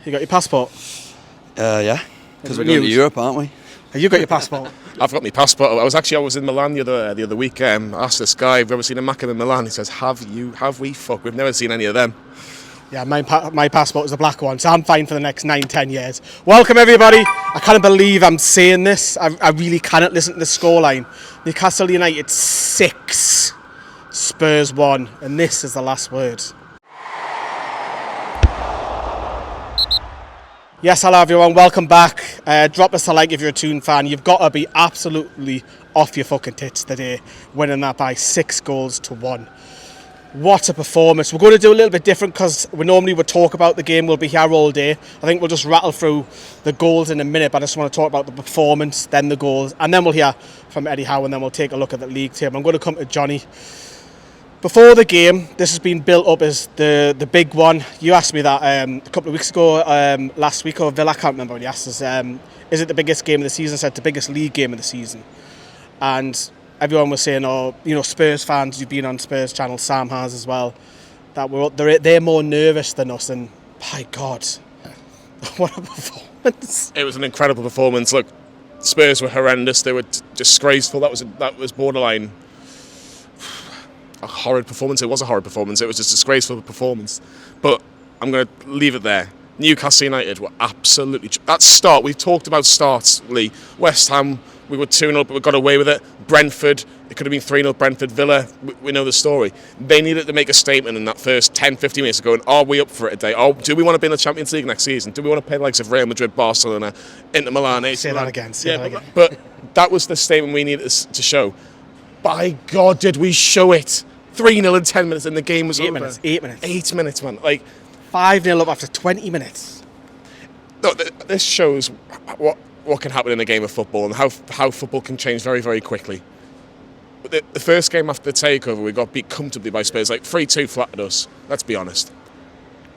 You got your passport? Yeah, because we're going to Europe, aren't we? Have you got your passport? I've got my passport. I was in Milan the other week. I asked this guy, "Have you ever seen a Mackem in Milan?" He says, "Have we? Fuck, we've never seen any of them." Yeah, my passport is the black one, so I'm fine for the next 9-10 years. Welcome everybody. I can't believe I'm saying this. I really cannot listen to the scoreline. Newcastle United 6, Spurs 1, and this is the last word. Yes, hello everyone, welcome back. Drop us a like if you're a Toon fan. You've got to be absolutely off your fucking tits today, winning that by 6-1. What a performance. We're going to do a little bit different because we normally would talk about the game. We'll be here all day. I think we'll just rattle through the goals in a minute, but I just want to talk about the performance, then the goals, and then we'll hear from Eddie Howe, and then we'll take a look at the league table. I'm going to come to Johnny. Before the game, this has been built up as the big one. You asked me that a couple of weeks ago, last week, or Villa, I can't remember when you asked us, is it the biggest game of the season? I said the biggest league game of the season. And everyone was saying, Spurs fans, you've been on Spurs channel, Sam has as well, that they're more nervous than us, and my God, what a performance. It was an incredible performance. Look, Spurs were horrendous. They were disgraceful. That was borderline a horrid performance. It was a horrid performance. It was a disgraceful performance. But I'm going to leave it there. Newcastle United were absolutely... That start, we've talked about starts, Lee. West Ham, we were 2-0, but we got away with it. Brentford, it could have been 3-0 Brentford. Villa, we know the story. They needed to make a statement in that first 10-15 minutes going, are we up for it today? Do we want to be in the Champions League next season? Do we want to play the likes of Real Madrid, Barcelona, Inter Milan, AC Say Milan? that again. Say that again. But that was the statement we needed to show. By God, did we show it. 3-0 in 10 minutes and the game was over. 8 minutes. 8 minutes, man. Like 5-0 up after 20 minutes. No, this shows what can happen in a game of football and how football can change very, very quickly. But the first game after the takeover, we got beat comfortably by Spurs, like 3-2 flattered us, let's be honest.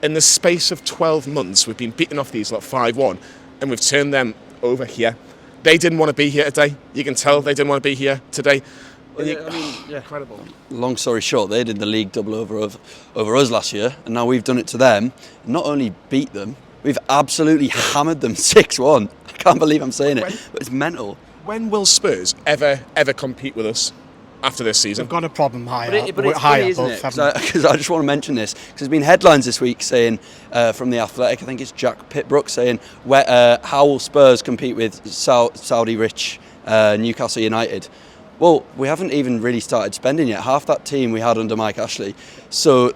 In the space of 12 months, we've been beating off these like 5-1 and we've turned them over here. They didn't want to be here today. You can tell they didn't want to be here today. Incredible. Long story short, they did the league double over us last year, and now we've done it to them. Not only beat them, we've absolutely hammered them 6-1. I can't believe I'm saying it, but it's mental. When will Spurs ever compete with us after this season? We've got a problem higher. But it's funny, isn't it? Because I just want to mention this, because there's been headlines this week saying, from the Athletic, I think it's Jack Pittbrook, saying, how will Spurs compete with Saudi-rich Newcastle United? Well, we haven't even really started spending yet. Half that team we had under Mike Ashley. So,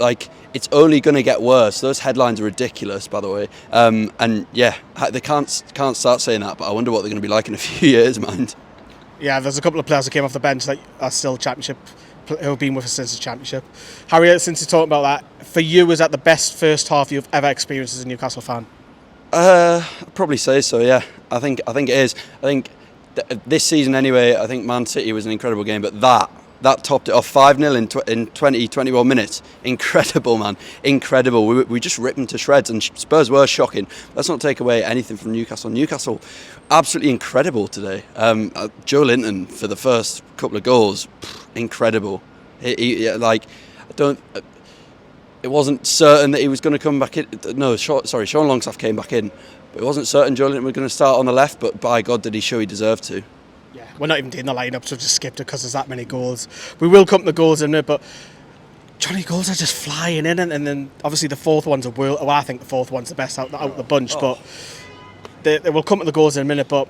it's only going to get worse. Those headlines are ridiculous, by the way. And, yeah, they can't start saying that, but I wonder what they're going to be like in a few years, mind. Yeah, there's a couple of players that came off the bench that are still Championship, who have been with us since the Championship. Harry, since you're talking about that, for you, was that the best first half you've ever experienced as a Newcastle fan? I'd probably say so, yeah. I think it is. I think this season anyway, I think Man City was an incredible game, but that topped it off. 5-0 in 21 minutes. Incredible, man. Incredible. We just ripped them to shreds, and Spurs were shocking. Let's not take away anything from Newcastle. Newcastle, absolutely incredible today. Joelinton for the first couple of goals, incredible. It wasn't certain that he was going to come back in. No, Sean Longstaff came back in. But it wasn't certain Joelinton was going to start on the left, but by God did he show he deserved to. Yeah, we're not even doing the lineup, so just skipped it because there's that many goals. We will come to the goals in a minute, but Johnny, goals are just flying in, and then obviously the fourth one's a world. Well, I think the fourth one's the best out the bunch, but they will come to the goals in a minute. But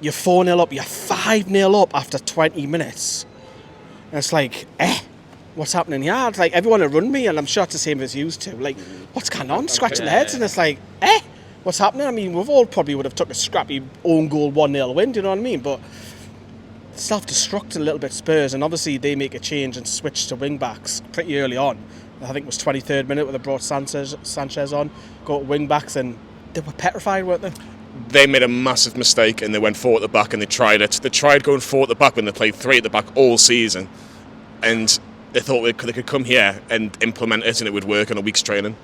you're 4-0 up, you're 5-0 up after 20 minutes, and it's like, what's happening here? It's like everyone around me, and I'm sure it's the same as used to. Like, what's going on? Scratching their heads, and it's like, what's happening? I mean, we've all probably would have took a scrappy own goal 1-0 win, do you know what I mean? But self-destruct a little bit Spurs, and obviously they make a change and switch to wing-backs pretty early on. I think it was 23rd minute where they brought Sanchez on, go to wing-backs, and they were petrified, weren't they? They made a massive mistake and they went 4 at the back and they tried it. They tried going 4 at the back when they played 3 at the back all season, and they thought they could come here and implement it and it would work in a week's training.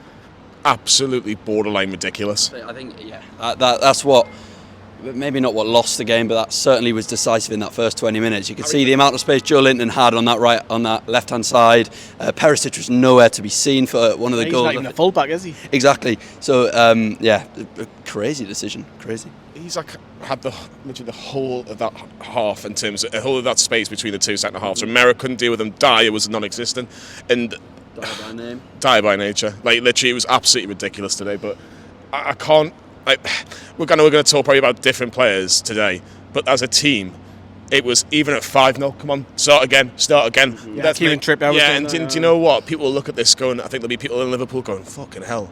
Absolutely borderline ridiculous. I think, yeah, that's what maybe not what lost the game, but that certainly was decisive in that first 20 minutes. You could see the amount of space Joelinton had on that left-hand side. Perisic was nowhere to be seen for one of the goals. He's not even a full-back, is he? Exactly. So, crazy decision. Crazy. Isak had literally the whole of that half in terms of the whole of that space between the two centre halves. Romero couldn't deal with him. Dyer was non-existent, and Dyer by nature. Like literally, it was absolutely ridiculous today. But I can't. We're gonna talk probably about different players today. But as a team, it was even at 5-0. Come on, start again. Yeah, That's Kieran Trippier. Yeah, and do you know what? People will look at this going. I think there'll be people in Liverpool going, "Fucking hell."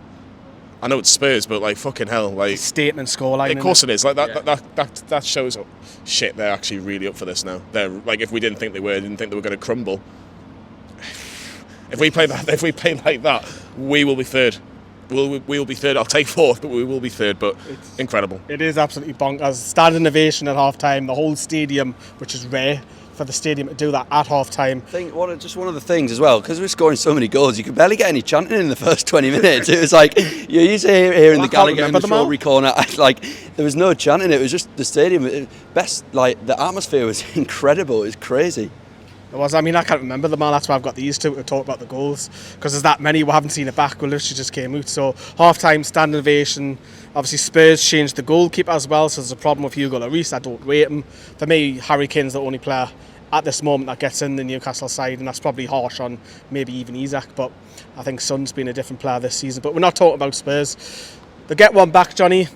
I know it's Spurs, but like fucking hell, like statement scoreline. Of course it is. Like that shows up. Shit, they're actually really up for this now. They're like, if we didn't think they were, didn't think they were going to crumble. If we play like that, we will be third. We will be third. I'll take fourth, but we will be third. But it's incredible. It is absolutely bonkers. Standing ovation at half time. The whole stadium, which is rare for the stadium to do that at half time. Just one of the things as well, because we're scoring so many goals, you could barely get any chanting in the first 20 minutes. It was like you used to hear in the Gallagher in the Strawberry corner, like there was no chanting. It was just the stadium. The atmosphere was incredible. It was crazy. It was. I mean, I can't remember them all. That's why I've got these two to talk about the goals, because there's that many we haven't seen it back. We literally just came out. So half time, standing ovation. Obviously Spurs changed the goalkeeper as well, so there's a problem with Hugo Lloris. I don't rate him. For me, Harry Kane's the only player at this moment that gets in the Newcastle side, and that's probably harsh on maybe even Isak, but I think Son's been a different player this season. But we're not talking about Spurs. They get one back, Johnny.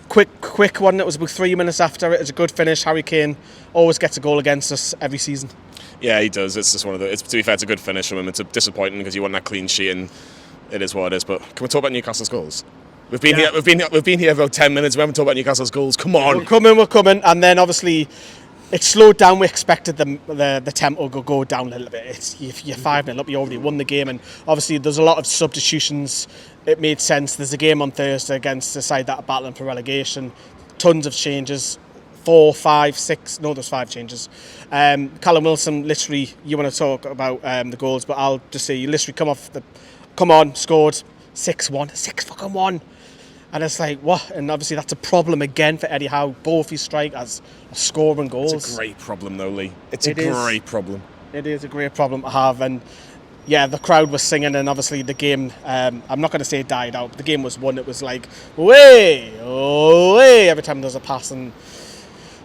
Quick one. It was about 3 minutes after it. It's a good finish. Harry Kane always gets a goal against us every season. Yeah, he does. It's just one of the. To be fair, it's a good finish from him. It's disappointing because you want that clean sheet, and it is what it is. But can we talk about Newcastle's goals? We've been here about 10 minutes. We haven't talked about Newcastle's goals. Come on. We're coming, and then obviously it slowed down. We expected the tempo to go down a little bit. You're 5-0 up. You already won the game, and obviously there's a lot of substitutions. It made sense. There's a game on Thursday against the side that are battling for relegation. Tons of changes. 4, 5, 6. No, there's 5 changes. Callum Wilson, literally, you want to talk about the goals, but I'll just say you literally scored 6-1, 6-1. And it's like, what? And obviously that's a problem again for Eddie Howe. Both his strikers are scoring goals. It's a great problem though, Lee. It's a great problem. It is a great problem to have. And yeah, the crowd was singing, and obviously the game, I'm not going to say it died out, but the game was won. It was like, way, every time there's a pass, and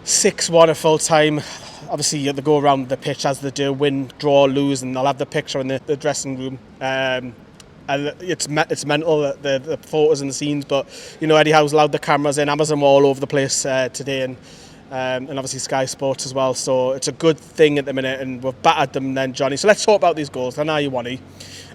6-1 at full time. Obviously they go around the pitch as they do, win, draw, lose, and they'll have the picture in the dressing room. And it's mental, the photos and the scenes, but you know, Eddie Howe's allowed the cameras in. Amazon were all over the place today, and obviously Sky Sports as well, so it's a good thing at the minute, and we've battered them then, Johnny. So let's talk about these goals. I know you want to.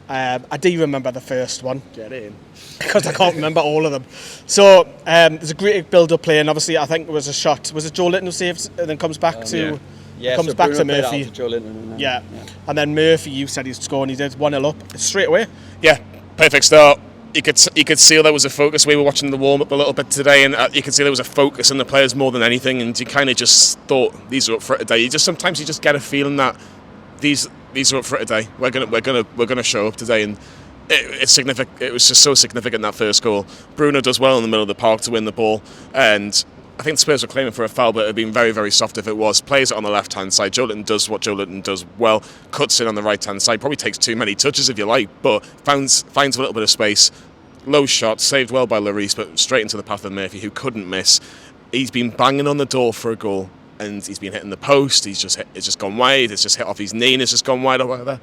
I do remember the first one. Get in. Because I can't remember all of them. So there's a great build-up play, and obviously I think it was a shot. Was it Joelinton who saves and then comes back to... Yeah, comes so back Bruno to Murphy. to Joelinton, yeah, and then Murphy, you said he's scoring. He did 1-0 up straight away. Yeah, perfect start. You could see there was a focus. We were watching the warm up a little bit today, and you could see there was a focus on the players more than anything. And you kind of just thought these are up for it today. Sometimes you just get a feeling that these are up for it today. We're gonna show up today, and it's significant. It was just so significant, that first goal. Bruno does well in the middle of the park to win the ball, and I think the Spurs were claiming for a foul, but it would have been very, very soft if it was. Plays it on the left-hand side. Joelinton does what Joelinton does well. Cuts in on the right-hand side. Probably takes too many touches, if you like, but finds a little bit of space. Low shot, saved well by Lloris, but straight into the path of Murphy, who couldn't miss. He's been banging on the door for a goal, and he's been hitting the post. It's just gone wide. It's just hit off his knee, and it's just gone wide or whatever.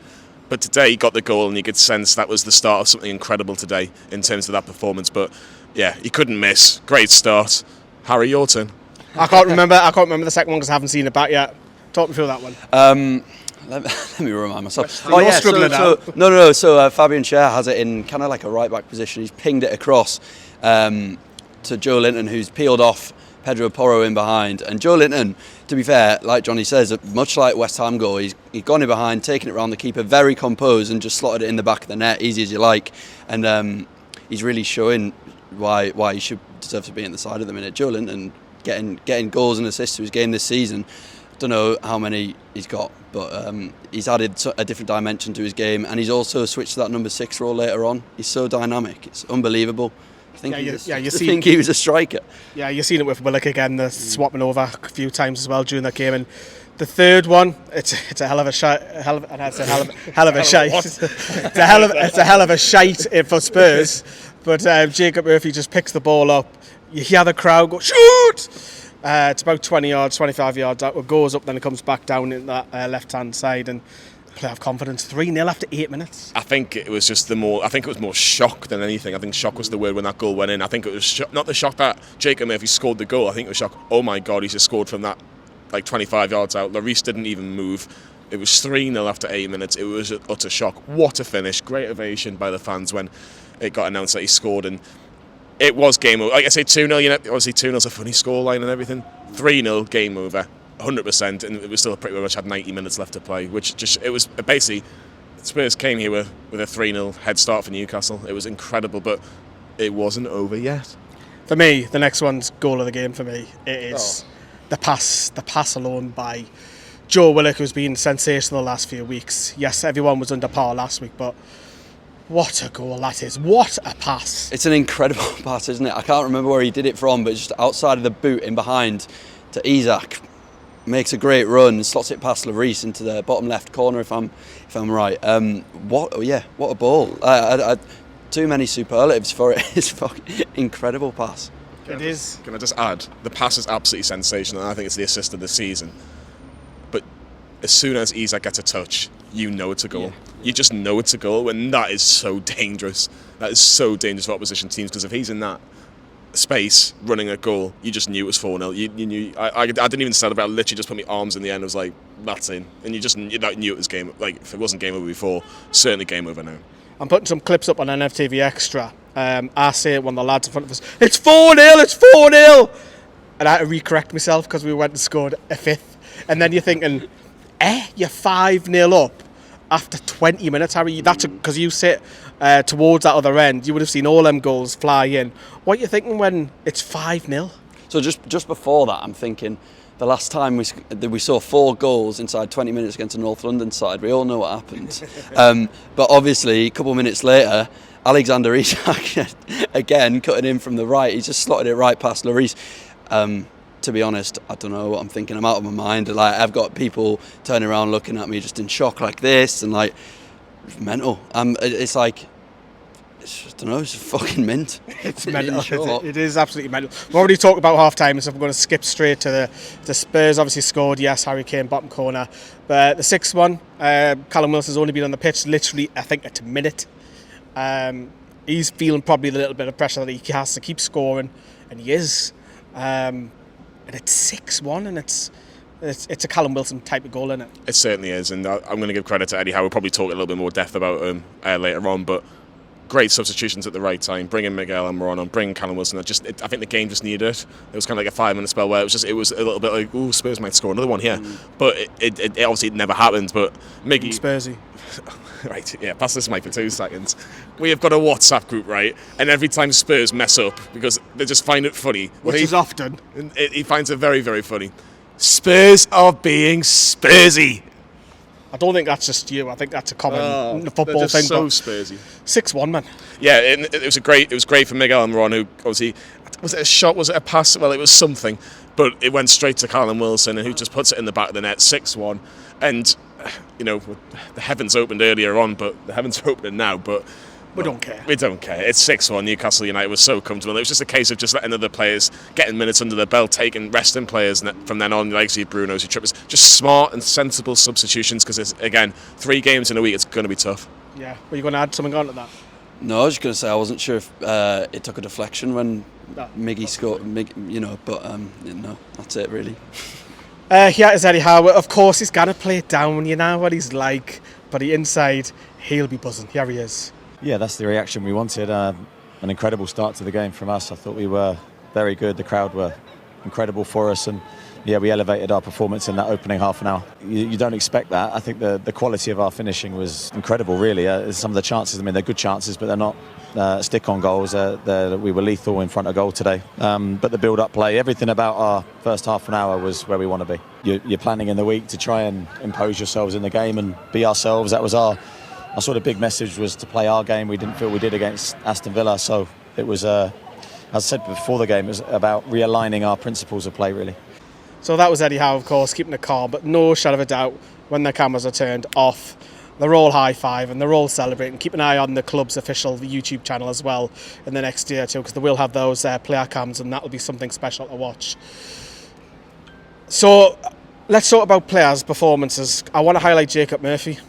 But today he got the goal, and you could sense that was the start of something incredible today in terms of that performance. But yeah, he couldn't miss. Great start. Harry, your turn. I can't remember the second one because I haven't seen it back yet. Talk me through that one. Let me remind myself. So Fabian Schär has it in kind of like a right back position. He's pinged it across to Joelinton, who's peeled off Pedro Porro in behind. And Joelinton, to be fair, like Johnny says, much like West Ham goal, he's gone in behind, taken it around the keeper, very composed, and just slotted it in the back of the net, easy as you like. And he's really showing why he should deserve to be in the side at the minute. Joelinton getting goals and assists to his game this season. Don't know how many he's got, but he's added a different dimension to his game, and he's also switched to that number 6 role later on. He's so dynamic, it's unbelievable. I think he was a striker. Yeah, you've seen it with Willock again, the swapping over a few times as well during that game. And the third one, it's a hell of a shite. It's a hell of a shite for Spurs. But Jacob Murphy just picks the ball up. You hear the crowd go, shoot! It's about 20 yards, 25 yards out. It goes up, then it comes back down in that left-hand side. And play of confidence. 3-0 after 8 minutes. I think it was more shock than anything. I think shock was the word when that goal went in. I think it was not the shock that Jacob Murphy scored the goal. I think it was shock. Oh my God, he's just scored from that like 25 yards out. Lloris didn't even move. It was 3-0 after 8 minutes. It was an utter shock. What a finish. Great ovation by the fans when it got announced that he scored. And it was game over. Like I say, 2-0, obviously 2-0 is a funny scoreline and everything. 3-0, game over. 100%, and it was still pretty much had 90 minutes left to play, it was basically Spurs came here with a 3-0 head start for Newcastle. It was incredible, but it wasn't over yet. For me, the next one's goal of the game for me. It is the pass alone by Joe Willock, who's been sensational the last few weeks. Yes, everyone was under par last week, but what a goal that is. What a pass. It's an incredible pass, isn't it? I can't remember where he did it from, but just outside of the boot in behind to Isak. Makes a great run, slots it past Lloris into the bottom left corner if I'm right. What a ball! Too many superlatives for it. It's a fucking incredible pass. It is. Can I just add, the pass is absolutely sensational, and I think it's the assist of the season. But as soon as Isak gets a touch, you know it's a goal. You just know it's a goal, and that is so dangerous. That is so dangerous for opposition teams, because if he's in that space running a goal, you just knew it was 4-0. You knew. I didn't even celebrate. I literally just put my arms in the end. I was like, that's in, and you knew it was game. Like, if it wasn't game over before, certainly game over now. I'm putting some clips up on NFTV Extra. I say it when the lads in front of us, it's 4-0, it's 4-0, and I had to recorrect myself because we went and scored a fifth, and then you're thinking, you're 5-0 up after 20 minutes, Harry. That's because you sit towards that other end, you would have seen all them goals fly in. What are you thinking when it's 5-0? So just before that, I'm thinking the last time we saw 4 goals inside 20 minutes against the North London side, we all know what happened. But obviously, a couple of minutes later, Alexander Isak, again, cutting in from the right, he's just slotted it right past Lloris. To be honest, I don't know what I'm thinking. I'm out of my mind. Like, I've got people turning around looking at me just in shock like this, and like, it's mental. It's like, I don't know, it's fucking mint. It's mental. It is absolutely mental. We've already talked about half time, so we're going to skip straight to the Spurs. Obviously scored, yes, Harry Kane, bottom corner. But the 6-1, Callum Wilson's only been on the pitch literally, I think, a minute. He's feeling probably a little bit of pressure that he has to keep scoring, and he is. And it's 6-1, and it's a Callum Wilson type of goal, isn't it? It certainly is, and I'm going to give credit to Eddie Howe. We'll probably talk a little bit more depth about him later on, but great substitutions at the right time. Bringing Miguel Almiron on, bringing Callum Wilson. I think the game just needed it. It was kind of like a 5-minute spell where it was a little bit like, ooh, Spurs might score another one here, but it obviously never happened. But Miggy, Spursy. Right, yeah, pass this mic for 2 seconds. We have got a WhatsApp group, right? And every time Spurs mess up, because they just find it funny. Which is often. He finds it very, very funny. Spurs are being Spursy. I don't think that's just you. I think that's a common football thing. So Spursy. 6-1, man. Yeah, it was great for Miguel Almiron, who obviously, was it a shot? Was it a pass? Well, it was something, but it went straight to Callum Wilson, and who just puts it in the back of the net. 6-1, and the heavens opened earlier on, but the heavens are opening now. But we don't care. We don't care. It's 6-1. Newcastle United was so comfortable. It was just a case of just letting other players getting minutes under their belt, resting players from then on, like Bruno's, Trippers. Just smart and sensible substitutions, because it's, again, 3 games in a week. It's going to be tough. Yeah. Were you going to add something on to that? No, I was just going to say I wasn't sure if it took a deflection when Miggy scored. But no, that's it really. Here is Eddie Howe. Of course, he's got to play it down. You know what he's like, but inside, he'll be buzzing. Here he is. Yeah, that's the reaction we wanted. An incredible start to the game from us. I thought we were very good. The crowd were incredible for us, and yeah, we elevated our performance in that opening half an hour. You don't expect that. I think the quality of our finishing was incredible, really. Some of the chances, they're good chances, but they're not stick-on goals. We were lethal in front of goal today. But the build-up play, everything about our first half an hour was where we want to be. You're planning in the week to try and impose yourselves in the game and be ourselves. That was our sort of big message, was to play our game. We didn't feel we did against Aston Villa, so it was as I said before the game, it was about realigning our principles of play, really. So that was Eddie Howe, of course, keeping it calm, but no shadow of a doubt, when the cameras are turned off, they're all high-five and they're all celebrating. Keep an eye on the club's official YouTube channel as well in the next day or two, because they will have those player cams, and that'll be something special to watch. So let's talk about players' performances. I want to highlight Jacob Murphy,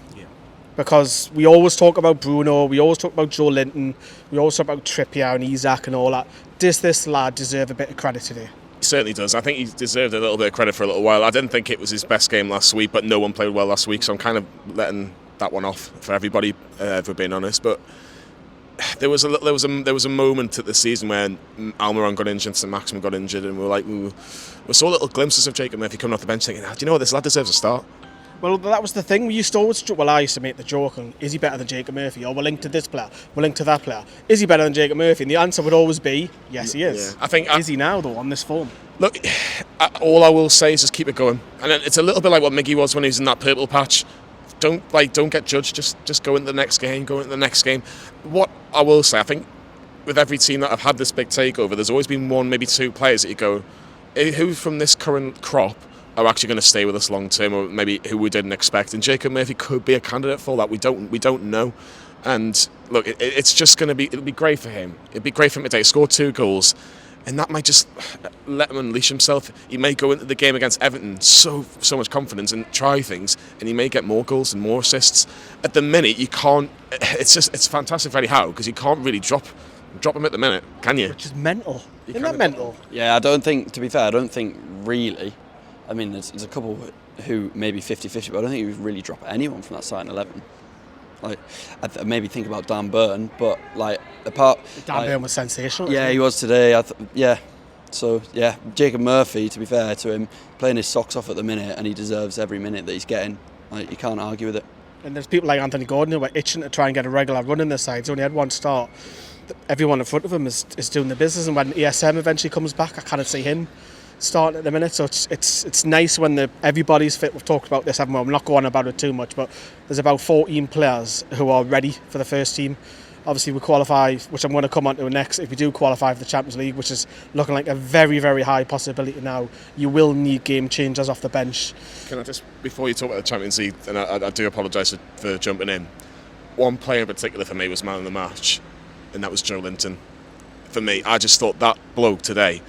because we always talk about Bruno, we always talk about Joelinton, we always talk about Trippier and Isak and all that. Does this lad deserve a bit of credit today? He certainly does. I think he deserved a little bit of credit for a little while. I didn't think it was his best game last week, but no one played well last week, so I'm kind of letting that one off for everybody, if we're being honest. But there was a moment at the season when Almiron got injured, saint-maximin got injured, and we saw little glimpses of Jacob Murphy coming off the bench, thinking, do you know what, this lad deserves a start. Well, that was the thing. We used to always, I used to make the joke, is he better than Jacob Murphy? Or we're linked to this player, we're linked to that player. Is he better than Jacob Murphy? And the answer would always be, yes, he is. Yeah. Is he now, though, on this form? Look, all I will say is just keep it going. And it's a little bit like what Miggy was when he was in that purple patch. Don't get judged. Just go into the next game. What I will say, I think with every team that have had this big takeover, there's always been one, maybe two players that you go, who from this current crop are actually going to stay with us long term, or maybe who we didn't expect. And Jacob Murphy could be a candidate for that. We don't know. And look, it's just going to be. It'll be great for him. It'd be great for him today. Score 2 goals. And that might just let him unleash himself. He may go into the game against Everton so much confidence and try things, and he may get more goals and more assists. At the minute, you can't. It's fantastic for Eddie Howe, because you can't really drop him at the minute, can you? Which is mental. Isn't that mental? Yeah, I don't think really. I mean, there's a couple who maybe 50-50, but I don't think you really drop anyone from that starting 11. Like, I maybe think about Dan Burn, but like apart. Dan Burn was sensational. Yeah, he was today. So yeah, Jacob Murphy, to be fair to him, playing his socks off at the minute, and he deserves every minute that he's getting. Like, you can't argue with it. And there's people like Anthony Gordon who are itching to try and get a regular run in their side. He's only had one start. Everyone in front of him is doing the business, and when ESM eventually comes back, I can't see him starting at the minute. So it's nice when everybody's fit. We've talked about this, haven't we? I'm not going about it too much, but there's about 14 players who are ready for the first team. Obviously we qualify, which I'm going to come on to next. If we do qualify for the Champions League, which is looking like a very, very high possibility now, you will need game changers off the bench. Can I just, before you talk about the Champions League, and I do apologise for jumping in, one player in particular for me was man of the match, and that was Joelinton. For me, I just thought that bloke today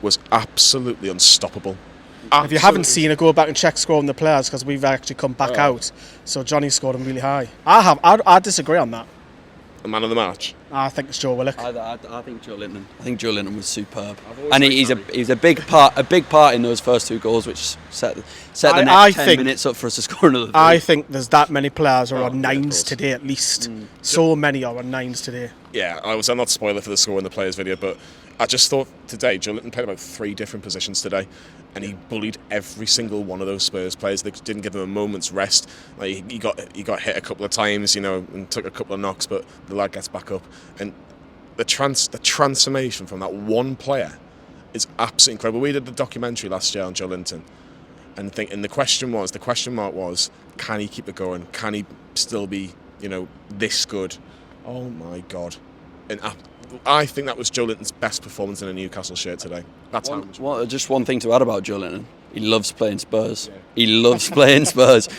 was absolutely unstoppable. If you haven't seen it, go back and check scoring the players, because we've actually come back out. So Johnny scored them really high. I disagree on that. The man of the match? I think it's Joe Willock. I think Joelinton. I think Joelinton was superb, and he's a big part in those first 2 goals, which set the next 10 minutes up for us to score another 3. I think there's that many players who are on 9s today at least. So many are on 9s today. Yeah, I'm not spoiler for the score in the players video, but I just thought today Joelinton played about 3 different positions today, and he bullied every single one of those Spurs players. They didn't give him a moment's rest. Like, he got hit a couple of times, and took a couple of knocks, but the lad gets back up. And the transformation from that one player is absolutely incredible. We did the documentary last year on Joelinton, and the question mark was, can he keep it going? Can he still be, this good? Oh my God! And I think that was Joelinton's best performance in a Newcastle shirt today. That's just one thing to add about Joelinton. He loves playing Spurs. Yeah. He loves playing Spurs.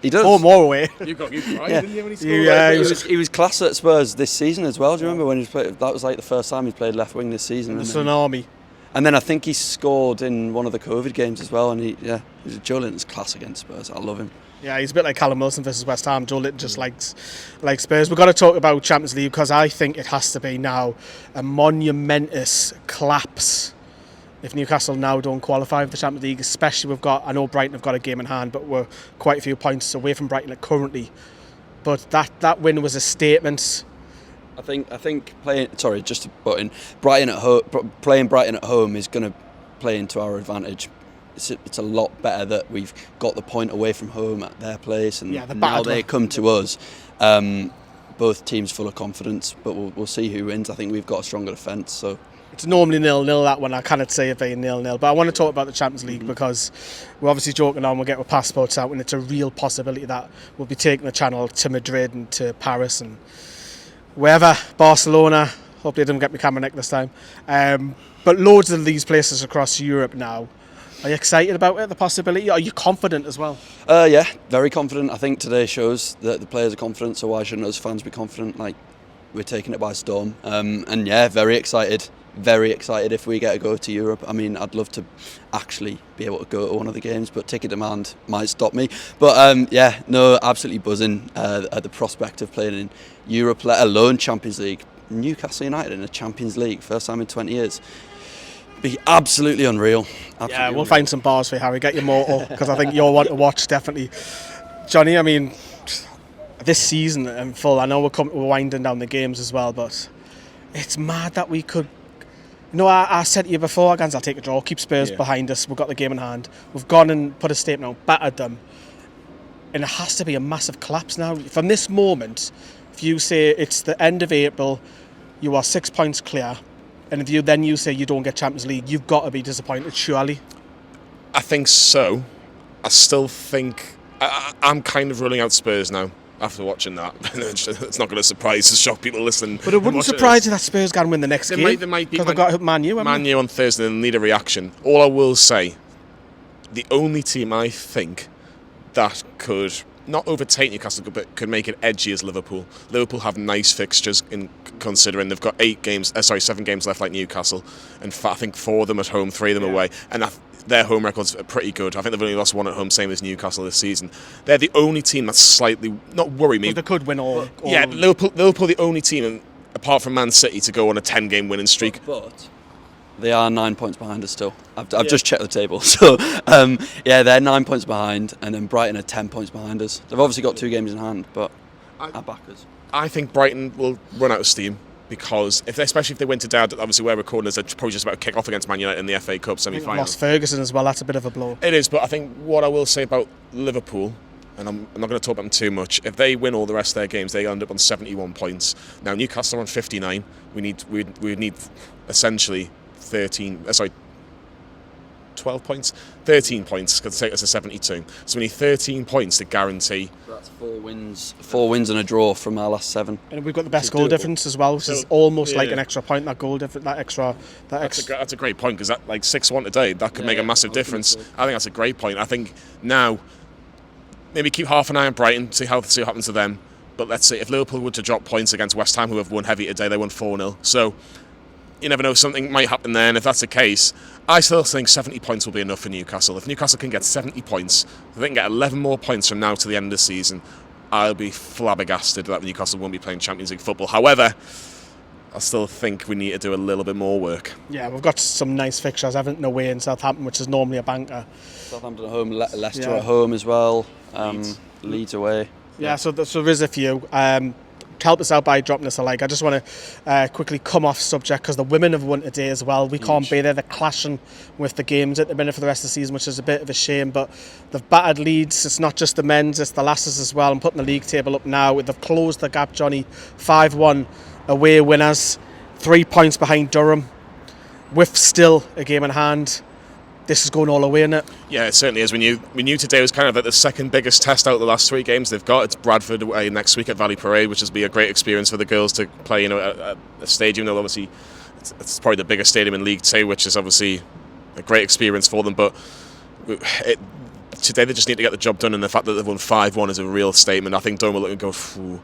He does. 4 more away. You cried, didn't you, when he scored? He was class at Spurs this season as well. Do you remember when he played? That was like the first time he's played left wing this season. The tsunami. And then I think he scored in one of the COVID games as well. And Joelinton's class against Spurs. I love him. Yeah, he's a bit like Callum Wilson versus West Ham. Joelinton just likes Spurs. We've got to talk about Champions League, because I think it has to be now a monumentous collapse if Newcastle now don't qualify for the Champions League. Especially I know Brighton have got a game in hand, but we're quite a few points away from Brighton currently. But that win was a statement. I think playing Brighton at home, playing Brighton at home is going to play into our advantage. It's a lot better that we've got the point away from home at their place, and now they come to us. Both teams full of confidence, but we'll see who wins. I think we've got a stronger defence. So it's normally 0-0 that one. I cannot say it being 0-0, but I want to talk about the Champions League because we're obviously joking on. We'll get our passports out, and it's a real possibility that we'll be taking the channel to Madrid and to Paris and wherever, Barcelona, Hope they didn't get me camera neck this time. But loads of these places across Europe now. Are you excited about it, the possibility? Are you confident as well? Yeah, very confident. I think today shows that the players are confident, so why shouldn't us fans be confident? Like, we're taking it by storm. And yeah, very excited. Very excited if we get to go to Europe. I mean, I'd love to actually be able to go to one of the games, but ticket demand might stop me. But yeah, no, absolutely buzzing at the prospect of playing in Europe, let alone Champions League. Newcastle United in a Champions League, first time in 20 years. Be absolutely unreal. Yeah, we'll find some bars for you, Harry. Get your motor, because I think you're one to watch, definitely. Johnny, I mean, this season in full, I know we're winding down the games as well, but it's mad that we could... You know, I said to you before, I'll take a draw, keep Spurs behind us, we've got the game in hand. We've gone and put a statement out, battered them. And it has to be a massive collapse now. From this moment, if you say it's the end of April, you are 6 points clear, and if you say you don't get Champions League, you've got to be disappointed, surely. I think so. I still think... I'm kind of ruling out Spurs now. After watching that, it's not going to surprise or shock people listening. But it wouldn't surprise you that Spurs can win the next game. They might be, because they've got Man U. Man U on Thursday and need a reaction. All I will say, the only team I think that could not overtake Newcastle, but could make it edgy is Liverpool. Liverpool have nice fixtures in considering they've got 7 games left like Newcastle, and I think 4 of them at home, 3 of them away, and their home records are pretty good. I think they've only lost 1 at home, same as Newcastle this season. They're the only team that's slightly, not worry me. But they could win all. Yeah, Liverpool the only team, apart from Man City, to go on a 10-game winning streak. But they are 9 points behind us still. I've just checked the table. So, yeah, they're 9 points behind, and then Brighton are 10 points behind us. They've obviously got 2 games in hand, but our backers. I think Brighton will run out of steam. Because especially if they win today, obviously we're recording as they're probably just about to kick off against Man United in the FA Cup semi-final. Lost Ferguson as well, that's a bit of a blow. It is, but I think what I will say about Liverpool, and I'm not going to talk about them too much, if they win all the rest of their games, they end up on 71 points. Now Newcastle are on 59. We need essentially 12 points? 13 points could take us to 72. So we need 13 points to guarantee. That's 4 wins and a draw from our last 7. And we've got the best goal difference as well, which is almost like an extra point. That goal difference, that's a great point, because that, like 6-1 today, that could make a massive difference. I think that's a great point. I think now maybe keep half an eye on Brighton, see what happens to them. But let's see, if Liverpool were to drop points against West Ham, who have won heavy today, they won 4-0. So you never know, something might happen there, and if that's the case, I still think 70 points will be enough for Newcastle. If Newcastle can get 70 points, if they can get 11 more points from now to the end of the season, I'll be flabbergasted that Newcastle won't be playing Champions League football. However, I still think we need to do a little bit more work. Yeah, we've got some nice fixtures. Everton away in Southampton, which is normally a banker. Southampton at home, Leicester at home as well, Leeds away. Yeah, so there is a few. Help us out by dropping us a like. I just want to quickly come off subject, because the women have won today as well. We can't be there. They're clashing with the games at the minute for the rest of the season, which is a bit of a shame, but they've battered Leeds. It's not just the men's, it's the lasses as well. I'm putting the league table up now. They've closed the gap, Johnny. 5-1 away winners, 3 points behind Durham, with still a game in hand. This is going all the way, isn't it? Yeah, it certainly is. We knew today was kind of like the second biggest test out of the last 3 games they've got. It's Bradford away next week at Valley Parade, which will be a great experience for the girls to play, at a stadium. They'll obviously, it's probably the biggest stadium in League 2, which is obviously a great experience for them. But today they just need to get the job done, and the fact that they've won 5-1 is a real statement. I think Durham will look and go, phew.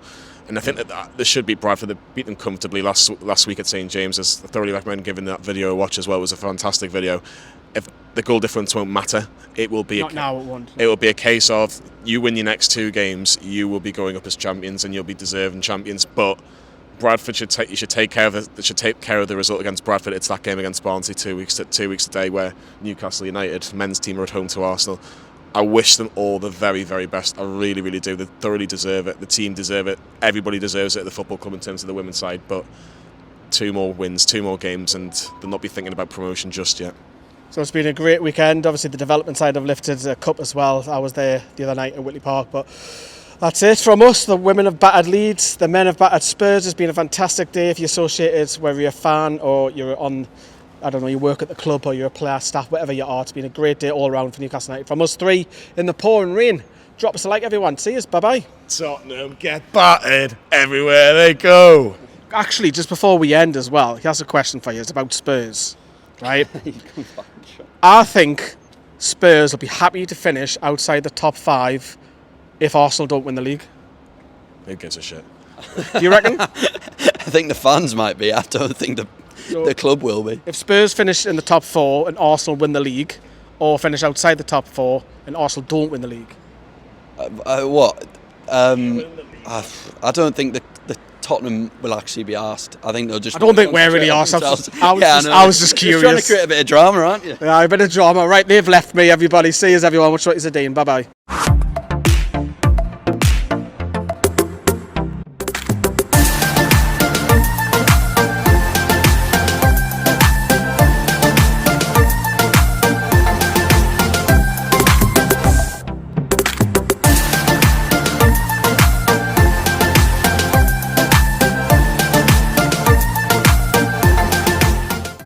And I think that they should beat Bradford. They beat them comfortably last week at St James's. I thoroughly recommend giving that video a watch as well. It was a fantastic video. If the goal difference won't matter, it will be now it won't. It will be a case of you win your next 2 games, you will be going up as champions, and you'll be deserving champions. But Bradford should take care of the result against Bradford. It's that game against Barnsley 2 weeks today, where Newcastle United men's team are at home to Arsenal. I wish them all the very, very best. I really, really do. They thoroughly deserve it. The team deserve it. Everybody deserves it at the football club in terms of the women's side. But 2 more wins, 2 more games, and they'll not be thinking about promotion just yet. So it's been a great weekend. Obviously the development side have lifted a cup as well. I was there the other night at Whitley Park, but that's it from us. The women have battered Leeds, the men have battered Spurs. It's been a fantastic day if you're associated, whether you're a fan or you're on, I don't know, you work at the club or you're a player, staff, whatever you are. It's been a great day all around for Newcastle United. From us 3 in the pouring rain. Drop us a like, everyone. See us. Bye-bye. Tottenham get battered everywhere they go. Actually, just before we end as well, he has a question for you. It's about Spurs, right? I think Spurs will be happy to finish outside the top 5 if Arsenal don't win the league. Who gives a shit? Do you reckon? I think the fans might be. I don't think the club will be. If Spurs finish in the top 4 and Arsenal win the league, or finish outside the top 4 and Arsenal don't win the league. What? I don't think the Tottenham will actually be asked. I think they'll just. I don't think we're really asked. I was just curious. You're trying to create a bit of drama, aren't you? Yeah, a bit of drama. Right, they've left me, everybody. See you, everyone. Much like you, Dean. Bye bye.